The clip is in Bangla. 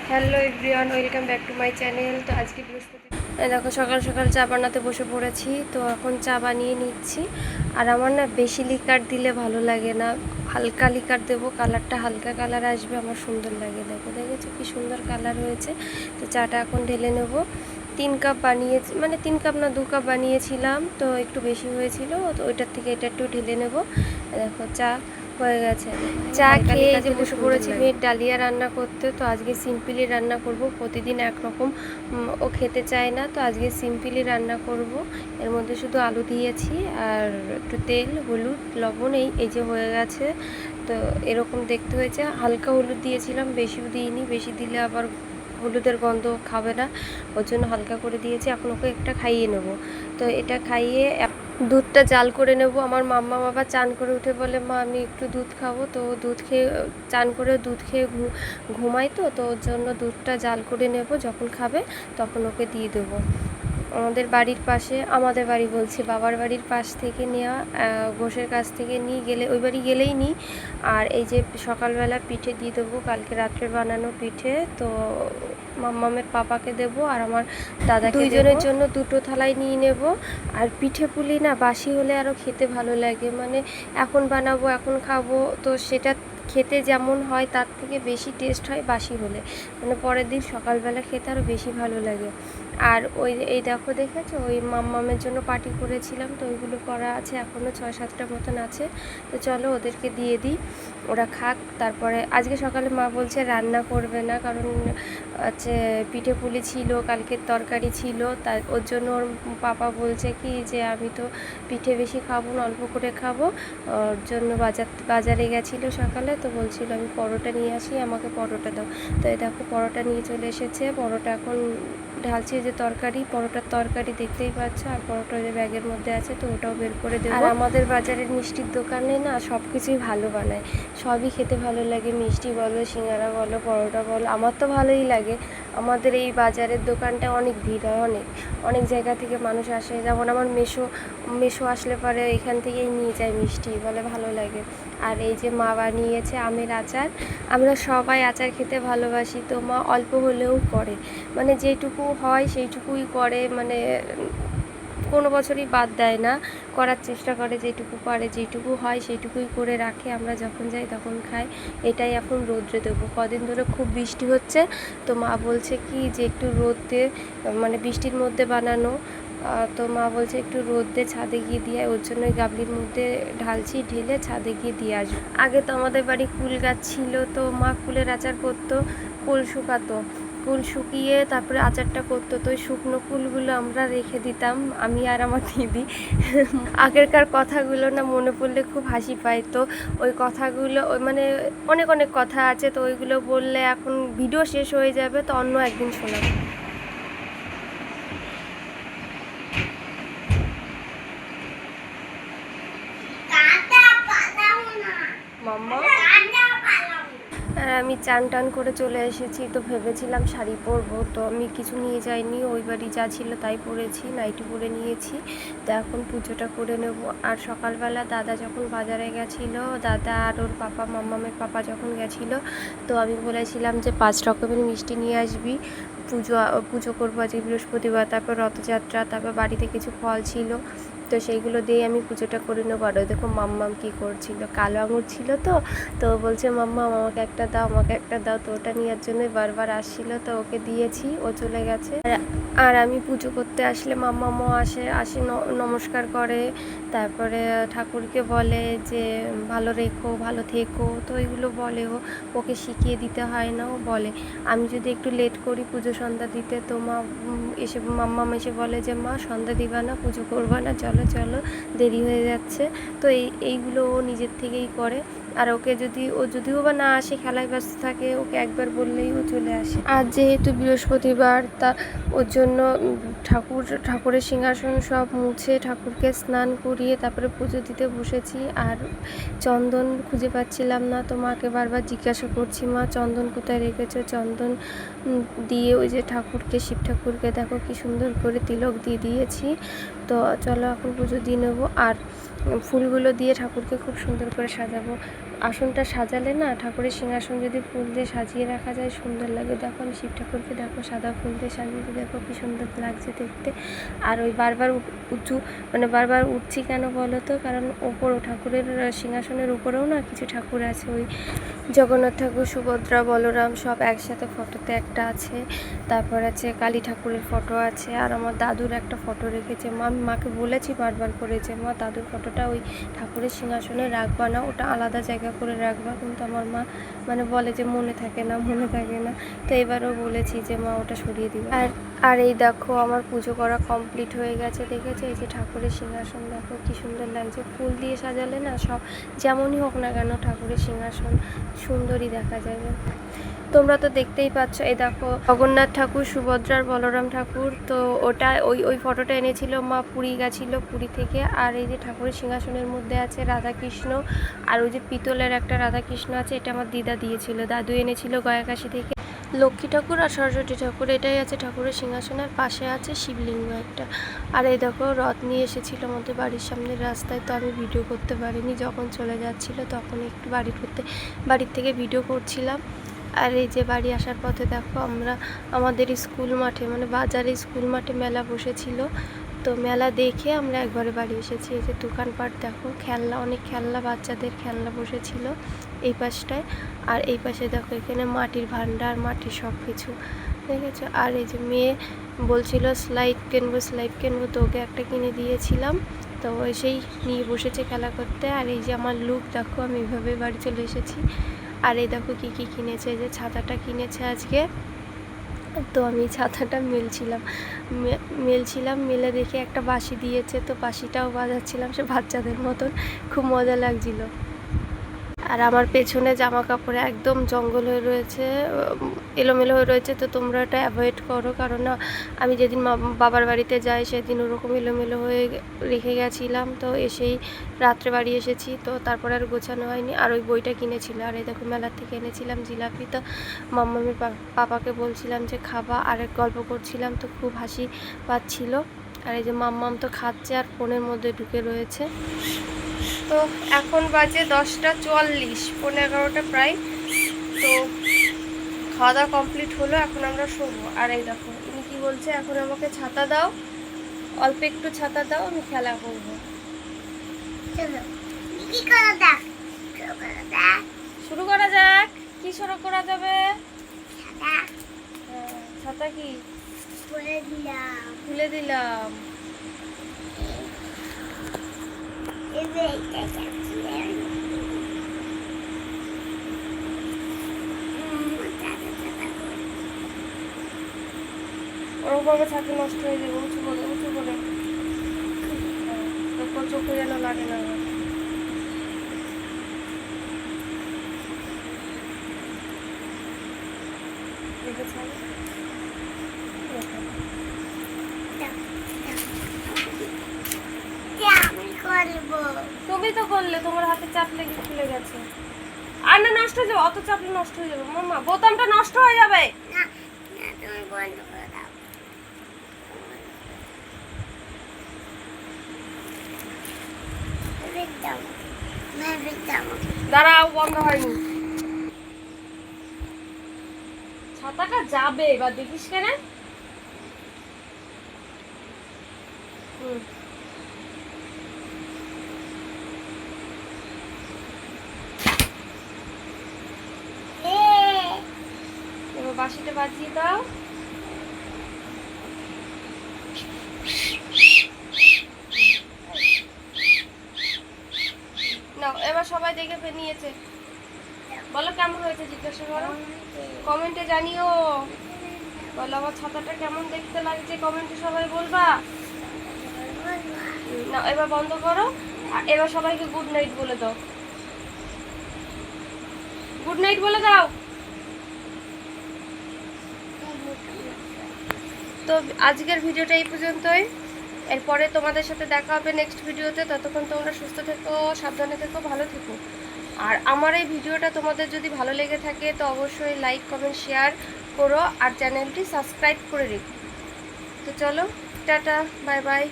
Hello everyone, welcome back to my channel. তো আজকে বৃহস্পতি, দেখো সকাল সকাল চা বানাতে বসে পড়েছি। তো এখন চা বানিয়ে নিচ্ছি। আর আমার না বেশি লিকার দিলে ভালো লাগে না, হালকা লিকার দেবো, কালারটা হালকা কালার আসবে, আমার সুন্দর লাগে। দেখেছো কি সুন্দর কালার হয়েছে। তো চাটা এখন ঢেলে নেব। 3 কাপ বানিয়েছি, মানে 3 কাপ না 2 কাপ বানিয়েছিলাম, তো একটু বেশি হয়েছিল, তো ওইটার থেকে এটা একটু ঢেলে নেব। দেখো চা হয়ে গেছে। চা খেয়ে এই যে বসে পড়েছি মেয়ের ডালিয়া রান্না করতে। তো আজকে সিম্পলি রান্না করব, প্রতিদিন একরকম ও খেতে চায় না, তো আজকে সিম্পলি রান্না করব। এর মধ্যে শুধু আলু দিয়েছি আর একটু তেল, হলুদ, লবণ, এই যে হয়ে গেছে। তো এরকম দেখতে হয়েছে। হালকা হলুদ দিয়েছিলাম, বেশিও দিইনি, বেশি দিলে আবার হলুদের গন্ধ খাবে না, ওর জন্য হালকা করে দিয়েছি। এখন ওকে একটা খাইয়ে নেব। তো এটা খাইয়ে দুধটা জাল করে নেব। আমার মাম্মা বাবা চান করে উঠে বলে, মা আমি একটু দুধ খাবো। তো দুধ খেয়ে চান করে দুধ খেয়ে ঘুমাই, তো ওর জন্য দুধটা জাল করে নেব, যখন খাবে তখন ওকে দিয়ে দেবো। আমাদের বাড়ির পাশে, আমাদের বাড়ি বলছি, বাবার বাড়ির পাশ থেকে নেওয়া, ঘোষের কাছ থেকে নিয়ে গেলে, ওই বাড়ি গেলেই নিই। আর এই যে সকালবেলা পিঠে দিয়ে দেবো, কালকে রাত্রে বানানো পিঠে। তো মাম্মামের পাপাকে দেবো আর আমার দাদাকে, দুইজনের জন্য দুটো থালাই নিয়ে নেব। আর পিঠে পুলি না বাসি হলে আরও খেতে ভালো লাগে, মানে এখন বানাবো এখন খাবো, তো সেটা খেতে যেমন হয় তার থেকে বেশি টেস্ট হয় বাসি হলে, মানে পরের দিন সকালবেলা খেতে আরও বেশি ভালো লাগে। আর এই দেখো, দেখেছো ওই মাম্মামের জন্য পার্টি করেছিলাম, তো ওইগুলো করা আছে, এখনও 6-7টা মতন আছে। তো চলো ওদেরকে দিয়ে দিই, ওরা খাক। তারপরে আজকে সকালে মা বলছে রান্না করবে না, কারণ হচ্ছে পিঠে পুলি ছিল, কালকের তরকারি ছিল, তার ওর জন্য ওর পাপা বলছে কি যে আমি তো পিঠে বেশি খাবো না, অল্প করে খাবো। ওর জন্য বাজারে গেছিলো সকালে, তো বলছিল আমি পরোটা নিয়ে আসি, আমাকে পরোটা দাও। তো এই দেখো পরোটা নিয়ে চলে এসেছে। পরোটা এখন ঢালছি, যে তরকারি, পরোটার তরকারি দেখতেই পাচ্ছ, আর পরোটা ওই ব্যাগের মধ্যে আছে, তো ওটাও বের করে দেবো। আর আমাদের বাজারের মিষ্টির দোকানে না সব কিছুই ভালো বানায়, সবই খেতে ভালো লাগে, মিষ্টি বলো, সিঙ্গারা বলো, পরোটা বলো, আমার তো ভালোই লাগে। আমাদের এই বাজারের দোকানটা অনেক ভিড় হয়, অনেক অনেক জায়গা থেকে মানুষ আসে, যেমন আমার মেশো আসলে পরে এখান থেকেই নিয়ে যায় মিষ্টি, বলে ভালো লাগে। আর এই যে মা বানিয়েছে আমের আচার। আমরা সবাই আচার খেতে ভালোবাসি, তো মা অল্প হলেও করে, মানে যেটুকু হয় সেইটুকুই করে, মানে কোনো বছরই বাদ দেয় না, করার চেষ্টা করে, যেটুকু পারে, যেটুকু হয় সেইটুকুই করে রাখে, আমরা যখন যাই তখন খাই। এটাই এখন রোদ্রে দেবো, কদিন ধরে খুব বৃষ্টি হচ্ছে, তো মা বলছে কি যে একটু রোদে, মানে বৃষ্টির মধ্যে বানানো, তো মা বলছে একটু রোদ দিয়ে ছাদে গিয়ে দিয়ে, ওর জন্য ওই গাবলির মধ্যে ঢালছি, ঢেলে ছাদে গিয়ে দিয়ে আসবো। আগে তো আমাদের বাড়ি কুল গাছ ছিল, তো মা কুলের আচার করতো, কুল শুকাতো, কুল শুকিয়ে তারপরে আচারটা করতো, তো ওই শুকনো কুলগুলো আমরা রেখে দিতাম, আমি আর আমার দিদি। আগেরকার কথাগুলো না মনে পড়লে খুব হাসি পায়। তো ওই কথাগুলো, ওই মানে অনেক অনেক কথা আছে, তো ওইগুলো বললে এখন ভিডিও শেষ হয়ে যাবে, তো অন্য একদিন শোনাবো। মাম্মা, আর আমি চান টান করে চলে এসেছি, তো ভেবেছিলাম শাড়ি পরবো, তো আমি কিছু নিয়ে যাইনি, ওই বাড়ি যা ছিল তাই পরেছি, নাইটি পরে নিয়েছি। তো এখন পুজোটা করে নেব। আর সকালবেলা দাদা যখন বাজারে গেছিলো, দাদা আর ওর পাপা, মাম্মামের পাপা যখন গেছিলো, তো আমি বলেছিলাম যে 5 রকমের মিষ্টি নিয়ে আসবি, পুজো করবো আজকে বৃহস্পতিবার, তারপর রথযাত্রা, তারপর বাড়িতে কিছু ফল ছিল, তো সেইগুলো দিয়ে আমি পুজোটা করে নেবো। আর দেখো মাম্মাম কী করছিল, কালো আঙুর ছিল, তো বলছে মাম্মাম আমাকে একটা দাও, আমাকে একটা দাও, তো ওটা নেওয়ার জন্যই বারবার আসছিল, তো ওকে দিয়েছি, ও চলে গেছে। আর আমি পুজো করতে আসলে মাম্মামও আসে নমস্কার করে, তারপরে ঠাকুরকে বলে যে ভালো রেখো, ভালো থেকো, তো এগুলো বলে, ওকে শিখিয়ে দিতে হয় না, ও বলে। আমি যদি একটু লেট করি পুজো সন্ধ্যা দিতে, তো মাম্মাম এসে বলে যে মা সন্ধ্যা দিবা না, পুজো করবা না, চলো চলো, দেরি হয়ে যাচ্ছে। তো এইগুলো ও নিজের থেকেই করে। আর ওকে যদিও বা না আসে, খেলায় ব্যস্ত থাকে, ওকে একবার বললেই ও চলে আসে। আর যেহেতু বৃহস্পতিবার, তা ওর জন্য ঠাকুরের সিংহাসন সব মুছে, ঠাকুরকে স্নান করিয়ে তারপরে পুজো দিতে বসেছি। আর চন্দন খুঁজে পাচ্ছিলাম না, তো মাকে বারবার জিজ্ঞাসা করছি, মা চন্দন কোথায় রেখেছো, চন্দন দিয়ে ওই যে ঠাকুরকে, শিব ঠাকুরকে দেখো কি সুন্দর করে তিলক দিয়ে দিয়েছি। তো চলো এখন পুজো দিয়ে নেবো। আর ফুলগুলো দিয়ে ঠাকুরকে খুব সুন্দর করে সাজাবো। আসনটা সাজালে না, ঠাকুরের সিংহাসন যদি ফুল দিয়ে সাজিয়ে রাখা যায় সুন্দর লাগে। দেখো আমি শিব ঠাকুরকে দেখো সাদা ফুল দিয়ে সাজিয়েছি, দেখো কি সুন্দর লাগছে দেখতে। আর ওই বারবার উঁচু মানে বারবার উঠছি কেন বলো তো, কারণ ওপরও ঠাকুরের সিংহাসনের উপরেও না কিছু ঠাকুর আছে, ওই জগন্নাথ ঠাকুর, সুভদ্রা, বলরাম সব একসাথে ফটোতে একটা আছে, তারপর আছে কালী ঠাকুরের ফটো আছে, আর আমার দাদুর একটা ফটো রেখেছে। আমি মাকে বলেছি বারবার করে যে মা দাদুর ফটোটা ওই ঠাকুরের সিংহাসনে রাখবা না, ওটা আলাদা জায়গা করে রাখবা, কিন্তু আমার মা মানে বলে যে মনে থাকে না। তো এবারও বলেছি যে মা ওটা সরিয়ে দিবে। আর এই দেখো আমার পুজো করা কমপ্লিট হয়ে গেছে, দেখেছো? এই যে ঠাকুরের সিংহাসন দেখো কি সুন্দর লাগছে, ফুল দিয়ে সাজালে না সব যেমনই হোক না কেন ঠাকুরের সিংহাসন সুন্দরই দেখা যাবে। তোমরা তো দেখতেই পাচ্ছ, এই দেখো জগন্নাথ ঠাকুর, সুভদ্রার, বলরাম ঠাকুর। তো ওটা ওই ফটোটা এনেছিল মা, পুরী গেছিল, পুরী থেকে। আর এই যে ঠাকুরের সিংহাসনের মধ্যে আছে রাধাকৃষ্ণ, আর ওই যে পিতলের একটা রাধাকৃষ্ণ আছে, এটা আমার দিদা দিয়েছিল, দাদু এনেছিল গয়াকাশি থেকে। লক্ষ্মী ঠাকুর আর সরস্বতী ঠাকুর এটাই আছে ঠাকুরের সিংহাসনের পাশে, আছে শিবলিঙ্গ একটা। আর এই দেখো রথ নিয়ে এসেছিল আমাদের বাড়ির সামনের রাস্তায়, তো আমি ভিডিও করতে পারিনি, যখন চলে যাচ্ছিল তখন একটু বাড়ির থেকে ভিডিও করছিলাম। আর এই যে বাড়ি আসার পথে দেখো আমাদের স্কুল মাঠে মানে বাজারে স্কুল মাঠে মেলা বসেছিল, তো মেলা দেখে আমরা একবারে বাড়ি এসেছি। এই যে দোকানপাট দেখো, অনেক খেলনা, বাচ্চাদের খেলনা বসেছিল এই পাশটায়। আর এই পাশে দেখো এখানে মাটির ভান্ডার, মাটির সব কিছু দেখেছো। আর এই যে মেয়ে বলছিল স্লাইড কিনবো, তো ওকে একটা কিনে দিয়েছিলাম, তো এসেই নিয়ে বসেছে খেলা করতে। আর এই যে আমার লুক দেখো, আমি এভাবে বাড়ি চলে এসেছি। আর এই দেখো কী কিনেছে, এই যে ছাতাটা কিনেছে আজকে, তো আমি ছাতাটা মেলছিলাম, মেলে দেখে একটা বাঁশি দিয়েছে, তো বাঁশিটাও বাজাচ্ছিলাম সে বাচ্চাদের মতন, খুব মজা লাগছিল। আর আমার পেছনে জামা কাপড়ে একদম জঙ্গল হয়ে রয়েছে, এলোমেলো হয়ে রয়েছে, তো তোমরা এটা অ্যাভয়েড করো, কারণ না আমি যেদিন বাবার বাড়িতে যাই সেদিন ওরকম এলোমেলো হয়ে রেখে গেছিলাম, তো এসেই রাত্রে বাড়ি এসেছি, তো তারপরে আর গোছানো হয়নি। আর ওই বইটা কিনেছিল, আর এই দেখো মেলার থেকে এনেছিলাম জিলাপি, তো মাম্মামির পাপাকে বলছিলাম যে খাবা, আর গল্প করছিলাম, তো খুব হাসি পাচ্ছিল। আর এই যে মাম্মাম তো খাচ্ছে আর ফোনের মধ্যে ঢুকে রয়েছে। তো এখন বাজে 10:40, 11:15 প্রায়। তো খাওয়া দাওয়া কমপ্লিট হলো, এখন আমরা শোবো। আর এই দেখো ইনি কি বলছে, এখন আমাকে ছাতা দাও, অল্প একটু ছাতা দাও, আমি খেলা করবো। শুরু করা যাক। কি শুরু করা যাবে? ছাতা কি খুলে দিলাম। ওরকমভাবে ছাতি নষ্ট হয়ে যাবে, উঁচু করে তারপর চোখে যেন লাগে না। তুমি তো করলে, তোমার হাতে চাপ লেগে খুলে গেছে। আর না নষ্ট হয়ে যাবে, অত চাপলে নষ্ট হয়ে যাবে মাম্মা, বোতামটা নষ্ট হয়ে যাবে। দাঁড়াও, বন্ধ হয়নি। ছাতাটা যাবে, এবার দেখিস কেন। এবার বাঁশিটা বাজিয়ে দাও। নাও, এবার সবাই দেখে নিয়েছে, বলো কেমন হয়েছে, জিজ্ঞাসা করো, কমেন্টে জানিও। বলো আমার ছাতাটা কেমন দেখতে লাগছে, কমেন্টে সবাই বলবা। না এবার বন্ধ করো, আর এবার সবাইকে গুড নাইট বলে দাও। গুড নাইট বলে দাও। তো আজকের ভিডিওটা এই পর্যন্তই, এরপরে তোমাদের সাথে দেখা হবে নেক্সট ভিডিওতে। ততক্ষণ তোমরা সুস্থ থেকো, সাবধানে থেকো, ভালো থেকো। আর আমার এই ভিডিওটা তোমাদের যদি ভালো লেগে থাকে তো অবশ্যই লাইক, কমেন্ট, শেয়ার করো, আর চ্যানেলটি সাবস্ক্রাইব করে রেখো। তো চলো, টাটা, বাই বাই।